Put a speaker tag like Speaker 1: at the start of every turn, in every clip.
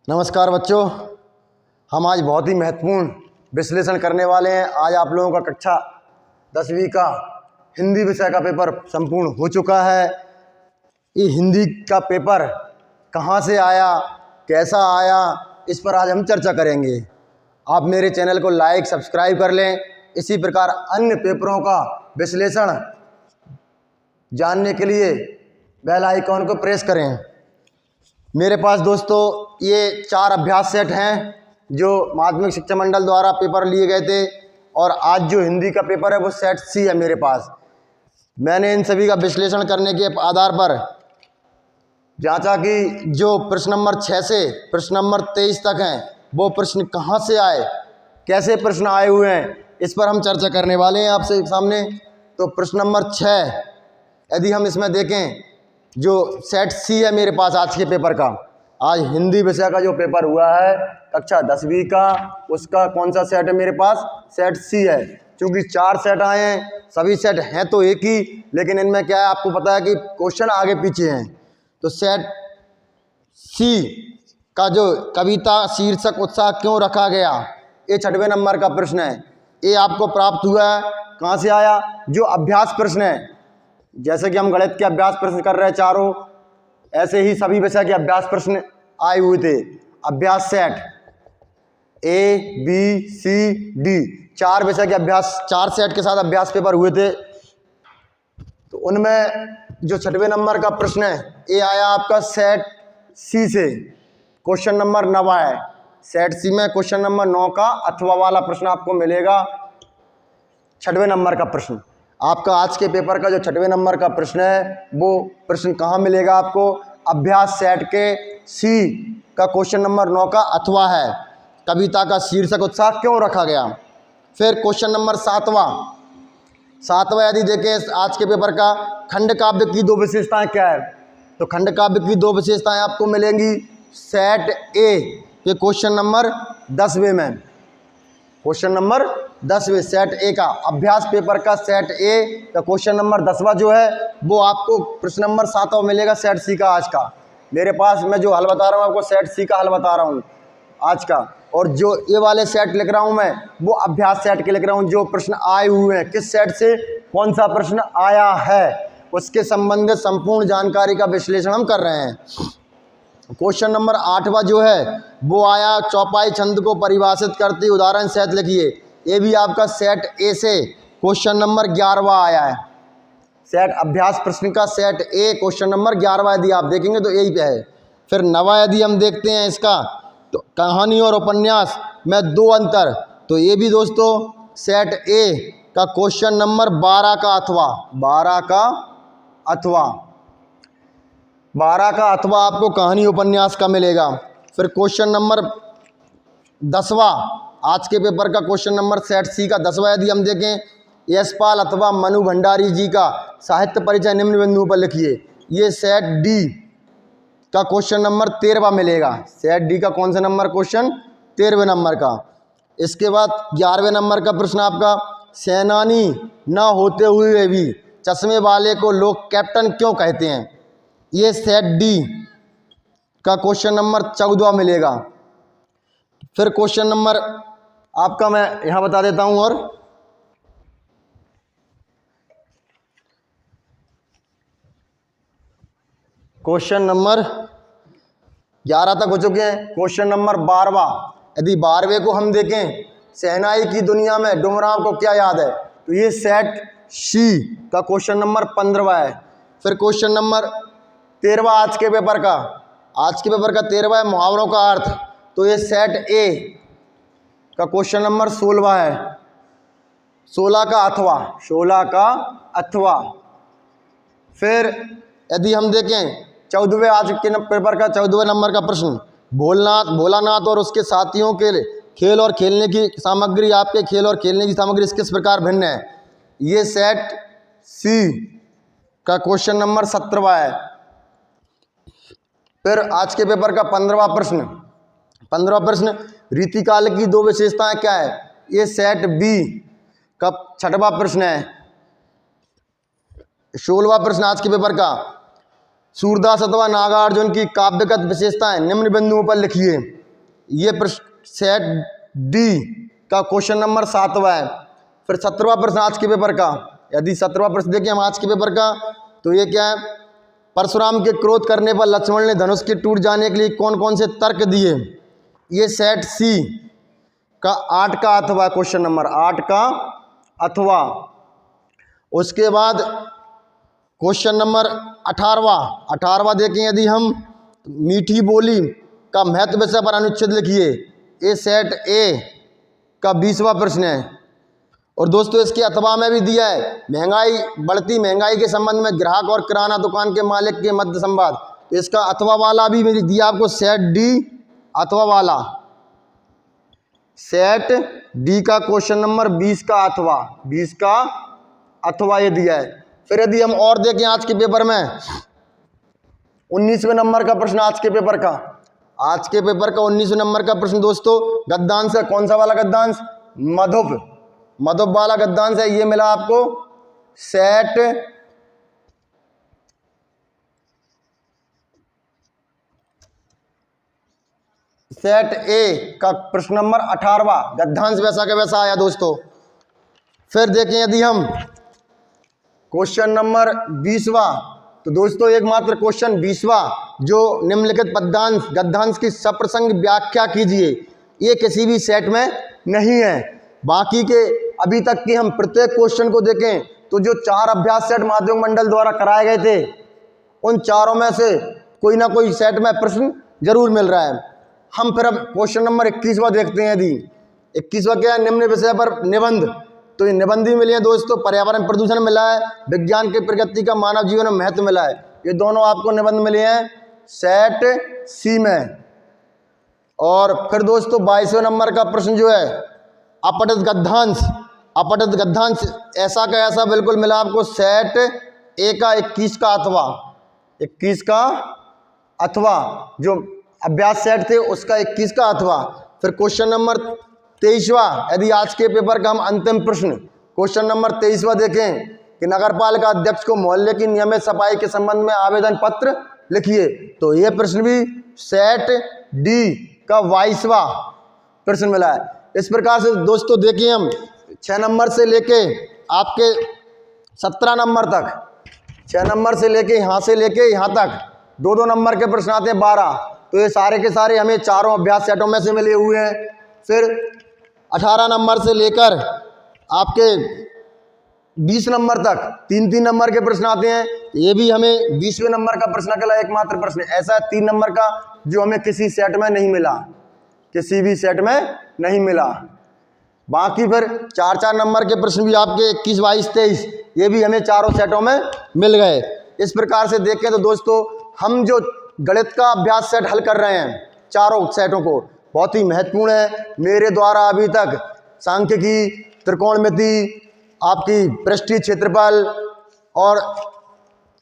Speaker 1: नमस्कार बच्चों, हम आज बहुत ही महत्वपूर्ण विश्लेषण करने वाले हैं। आज आप लोगों का कक्षा 10वीं का हिंदी विषय का पेपर संपूर्ण हो चुका है। ये हिंदी का पेपर कहाँ से आया, कैसा आया, इस पर आज हम चर्चा करेंगे। आप मेरे चैनल को लाइक सब्सक्राइब कर लें। इसी प्रकार अन्य पेपरों का विश्लेषण जानने के लिए बेल आइकॉन को प्रेस करें। मेरे पास दोस्तों ये 4 अभ्यास सेट हैं जो माध्यमिक शिक्षा मंडल द्वारा पेपर लिए गए थे, और आज जो हिंदी का पेपर है वो सेट सी है मेरे पास। मैंने इन सभी का विश्लेषण करने के आधार पर जांचा कि जो प्रश्न नंबर 6 से प्रश्न नंबर 23 तक हैं वो प्रश्न कहाँ से आए, कैसे प्रश्न आए हुए हैं, इस पर हम चर्चा करने वाले हैं आपसे सामने। तो प्रश्न नंबर 6 यदि हम इसमें देखें, जो सेट सी है मेरे पास आज के पेपर का, आज हिंदी विषय का जो पेपर हुआ है कक्षा 10वीं का, उसका कौन सा सेट है मेरे पास? सेट सी है। क्योंकि 4 सेट आए हैं, सभी सेट हैं तो एक ही, लेकिन इनमें क्या है आपको पता है कि क्वेश्चन आगे पीछे हैं। तो सेट सी का जो कविता शीर्षक उत्साह क्यों रखा गया, ये 6वें नंबर का प्रश्न है। ये आपको प्राप्त हुआ है, कहाँ से आया? जो अभ्यास प्रश्न है, जैसे कि हम गणित के अभ्यास प्रश्न कर रहे हैं चारों, ऐसे ही सभी विषय के अभ्यास प्रश्न आए हुए थे। अभ्यास set A B C D 4 विषय के अभ्यास, 4 सेट के साथ अभ्यास पेपर हुए थे। तो उनमें जो 6वें नंबर का प्रश्न है ये आया आपका सेट सी से, क्वेश्चन नंबर 9 है। सेट सी में क्वेश्चन नंबर 9 का अथवा वाला प्रश्न आपको मिलेगा। 6वें नंबर का प्रश्न आपका आज के पेपर का जो 6वें नंबर का प्रश्न है वो प्रश्न कहाँ मिलेगा आपको? अभ्यास सेट के सी का क्वेश्चन नंबर 9 का अथवा है, कविता का शीर्षक उत्साह क्यों रखा गया। फिर क्वेश्चन नंबर 7वां यदि देखें आज के पेपर का, खंड काव्य की 2 विशेषताएं क्या है? तो खंड काव्य की 2 विशेषताएं आपको मिलेंगी सेट ए के क्वेश्चन नंबर 10वें में। क्वेश्चन नंबर 10वें सेट ए का अभ्यास पेपर का सेट ए का क्वेश्चन नंबर 10वां जो है वो आपको प्रश्न नंबर 7वां मिलेगा सेट सी का आज का। मेरे पास मैं जो हल बता रहा हूँ आपको सेट सी का हल बता रहा हूँ आज का, और जो ये वाले सेट लिख रहा हूँ मैं वो अभ्यास सेट के लिख रहा हूँ। जो प्रश्न आए हुए हैं किस सेट से कौन सा प्रश्न आया है उसके संबंधित संपूर्ण जानकारी का विश्लेषण हम कर रहे हैं। क्वेश्चन नंबर 8वां जो है वो आया, चौपाई छंद को परिभाषित करती उदाहरण सहित लिखिए। ये भी आपका सेट ए से क्वेश्चन नंबर 11वां आया है। सेट अभ्यास प्रश्न का सेट ए क्वेश्चन नंबर 11वां यदि आप देखेंगे तो यही पे है। फिर 9वां यदि हम देखते हैं इसका, तो कहानी और उपन्यास में 2 अंतर, तो ये भी दोस्तों सेट ए का क्वेश्चन नंबर 12 का अथवा, 12 का अथवा आपको कहानी उपन्यास का मिलेगा। फिर क्वेश्चन नंबर 10वां आज के पेपर का क्वेश्चन नंबर सेट सी का 10वां यदि हम देखें, यशपाल अथवा मनु भंडारी जी का साहित्य परिचय निम्न बिंदुओं पर लिखिए। ये सेट डी का क्वेश्चन नंबर 13वां मिलेगा। सेट डी का कौन सा नंबर क्वेश्चन? 13वें नंबर का। इसके बाद 11वें नंबर का प्रश्न आपका, सेनानी न होते हुए भी चश्मे वाले को लोग कैप्टन क्यों कहते हैं? ये सेट डी का क्वेश्चन नंबर 14वां मिलेगा। फिर क्वेश्चन नंबर आपका मैं यहाँ बता देता हूँ, और क्वेश्चन नंबर 11 तक हो चुके हैं। क्वेश्चन नंबर 12वां यदि 12वें को हम देखें, शहनाई की दुनिया में डुमराव को क्या याद है? तो ये सेट सी का क्वेश्चन नंबर 15वां है। फिर क्वेश्चन नंबर 13वां आज के पेपर का 13वां है, मुहावरों का अर्थ, तो ये सेट ए का क्वेश्चन नंबर 16वां है। 16 का अथवा। फिर यदि हम देखें 14वें आज के पेपर का 14वें नंबर का प्रश्न, भोलानाथ और उसके साथियों के खेल और खेलने की सामग्री, आपके खेल और खेलने की सामग्री किस प्रकार भिन्न है? ये सेट सी का क्वेश्चन नंबर 17वां है। फिर आज के पेपर का 15वां प्रश्न, रीतिकाल की 2 विशेषताएं क्या है? ये सेट बी का 6वां प्रश्न है। 16वां प्रश्न आज के पेपर का, सूरदास अथवा नागार्जुन की काव्यगत विशेषताएं निम्न बिंदुओं पर लिखिए। ये प्रश्न सेट डी का क्वेश्चन नंबर 7वां है। फिर 17वां प्रश्न आज के पेपर का, यदि 17वां प्रश्न देखें हम आज के पेपर का, तो ये क्या है, परशुराम के क्रोध करने पर लक्ष्मण ने धनुष के टूट जाने के लिए कौन कौन से तर्क दिए। ये सेट सी का 8 का अथवा, क्वेश्चन नंबर 8 का अथवा। उसके बाद क्वेश्चन नंबर 18वां देखें यदि हम, मीठी बोली का महत्व विषय पर अनुच्छेद लिखिए। ये सेट ए का 20वां प्रश्न है। और दोस्तों इसके अथवा में भी दिया है, बढ़ती महंगाई के संबंध में ग्राहक और किराना दुकान के मालिक के मध्य संवाद। तो इसका अथवा वाला भी मेरी दिया आपको, सेट डी अथवा वाला, सेट डी का क्वेश्चन नंबर 20 का अथवा, 20 का अथवा ये दिया है। फिर यदि हम और देखें आज के पेपर में 19वें नंबर का प्रश्न आज के पेपर का, आज के पेपर का 19वें नंबर का प्रश्न दोस्तों गद्यांश है। कौन सा वाला गद्यांश? मधुप वाला गद्यांश है। ये मिला आपको सेट ए का प्रश्न नंबर 18वां, गद्यांश वैसा का वैसा आया दोस्तों। फिर देखें यदि हम क्वेश्चन नंबर 20वां, तो दोस्तों एकमात्र क्वेश्चन 20वां जो निम्नलिखित पद्यांश गद्यांश की सप्रसंग व्याख्या कीजिए, ये किसी भी सेट में नहीं है। बाकी के अभी तक की हम प्रत्येक क्वेश्चन को देखें तो जो 4 अभ्यास सेट माध्यमिक मंडल द्वारा कराए गए थे, उन चारों में से कोई ना कोई सेट में प्रश्न जरूर मिल रहा है। हम फिर अब क्वेश्चन नंबर 21वां देखते हैं। यदि 21वां क्या है, निम्न विषय पर निबंध। तो ये निबंध भी मिले हैं दोस्तों, पर्यावरण प्रदूषण मिला है, विज्ञान की प्रगति का मानव जीवन में महत्व मिला है। ये दोनों आपको निबंध मिले हैं सेट सी में। और फिर दोस्तों 22वें नंबर का प्रश्न जो है अपठित गद्यांश ऐसा का ऐसा बिल्कुल मिला आपको, सेट ए का 21 का अथवा, 21 का अथवा जो अभ्यास सेट थे उसका 21 का अथवा। फिर क्वेश्चन नंबर 23वां, यदि आज के पेपर का हम अंतिम प्रश्न क्वेश्चन नंबर 23वां देखें कि नगरपालिका अध्यक्ष को मोहल्ले की नियमित सफाई के संबंध में आवेदन पत्र लिखिए। तो यह प्रश्न भी सेट डी का 22वां प्रश्न मिला है। इस प्रकार से दोस्तों देखिए हम 6 नंबर से लेके आपके 17 नंबर तक, 6 नंबर से लेके यहाँ तक 2-2 नंबर के प्रश्न आते हैं 12। तो ये सारे के सारे हमें चारों अभ्यास सेटों में से मिले हुए हैं। फिर 18 नंबर से लेकर आपके 20 नंबर तक 3-3 नंबर के प्रश्न आते हैं। ये भी हमें 20वें नंबर का प्रश्न अकेला एकमात्र प्रश्न ऐसा 3 नंबर का जो हमें किसी सेट में नहीं मिला, किसी भी सेट में नहीं मिला। बाकी फिर 4-4 नंबर के प्रश्न भी आपके 21, 22, 23 ये भी हमें चारों सेटों में मिल गए। इस प्रकार से देखें तो दोस्तों हम जो गणित का अभ्यास सेट हल कर रहे हैं चारों सेटों को, बहुत ही महत्वपूर्ण है। मेरे द्वारा अभी तक सांख्यिकी, त्रिकोणमिति, आपकी पृष्ठीय क्षेत्रफल और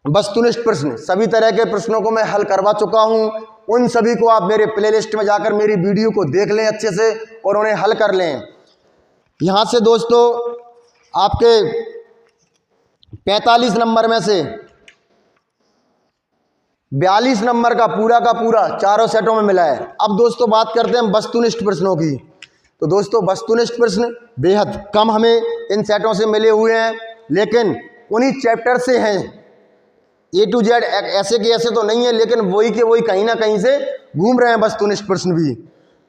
Speaker 1: वस्तुनिष्ठ प्रश्न, सभी तरह के प्रश्नों को मैं हल करवा चुका हूं। उन सभी को आप मेरे प्लेलिस्ट में जाकर मेरी वीडियो को देख लें अच्छे से और उन्हें हल कर लें। यहाँ से दोस्तों आपके 45 नंबर में से 42 नंबर का पूरा चारों सेटों में मिला है। अब दोस्तों बात करते हैं वस्तुनिष्ठ प्रश्नों की। तो दोस्तों वस्तुनिष्ठ प्रश्न बेहद कम हमें इन सेटों से मिले हुए हैं, लेकिन उन्हीं चैप्टर से हैं। A to Z ऐसे के ऐसे तो नहीं है, लेकिन वही के वही कहीं ना कहीं से घूम रहे हैं वस्तुनिष्ठ प्रश्न भी।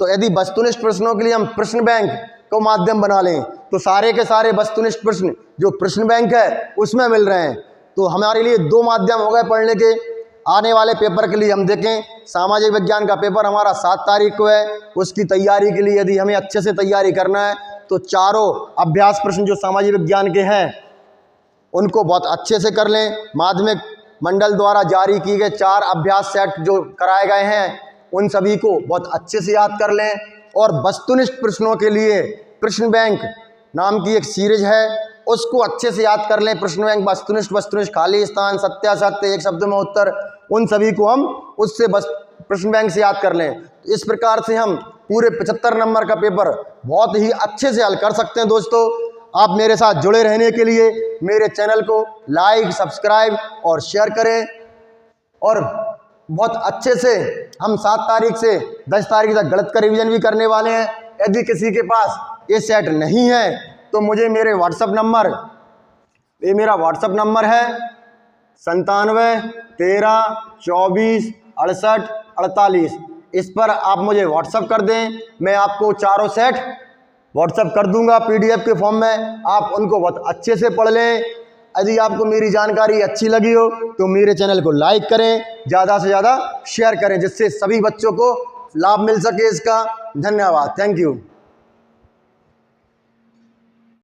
Speaker 1: तो यदि वस्तुनिष्ठ प्रश्नों के लिए हम प्रश्न बैंक को माध्यम बना लें तो सारे के सारे वस्तुनिष्ठ प्रश्न जो प्रश्न बैंक है उसमें मिल रहे हैं। तो हमारे लिए 2 माध्यम हो गए पढ़ने के। आने वाले पेपर के लिए हम देखें, सामाजिक विज्ञान का पेपर हमारा 7 तारीख को है। उसकी तैयारी के लिए यदि हमें अच्छे से तैयारी करना है तो चारों अभ्यास प्रश्न जो सामाजिक विज्ञान के हैं उनको बहुत अच्छे से कर लें। माध्यमिक मंडल द्वारा जारी किए गए 4 अभ्यास सेट जो कराए गए हैं उन सभी को बहुत अच्छे से याद कर लें। और वस्तुनिष्ठ प्रश्नों के लिए प्रश्न बैंक नाम की एक सीरीज है, उसको अच्छे से याद कर लें। प्रश्न बैंक वस्तुनिष्ठ खाली स्थान, सत्यासत्य, एक शब्द में उत्तर, उन सभी को हम उससे बस प्रश्न बैंक से याद कर लें। तो इस प्रकार से हम पूरे 75 नंबर का पेपर बहुत ही अच्छे से हल कर सकते हैं। दोस्तों आप मेरे साथ जुड़े रहने के लिए मेरे चैनल को लाइक, सब्सक्राइब और शेयर करें। और बहुत अच्छे से हम 7 तारीख से 10 तारीख तक गणित का रिवीजन भी करने वाले हैं। यदि किसी के पास ये सेट नहीं है तो मुझे मेरे व्हाट्सअप नंबर, ये मेरा व्हाट्सअप नंबर है 97 13 24 68 48। इस पर आप मुझे व्हाट्सअप कर दें, मैं आपको चारों सेट व्हाट्सअप कर दूंगा PDF के फॉर्म में। आप उनको बहुत अच्छे से पढ़ लें। यदि आपको मेरी जानकारी अच्छी लगी हो तो मेरे चैनल को लाइक करें, ज़्यादा से ज़्यादा शेयर करें, जिससे सभी बच्चों को लाभ मिल सके इसका। धन्यवाद, थैंक यू।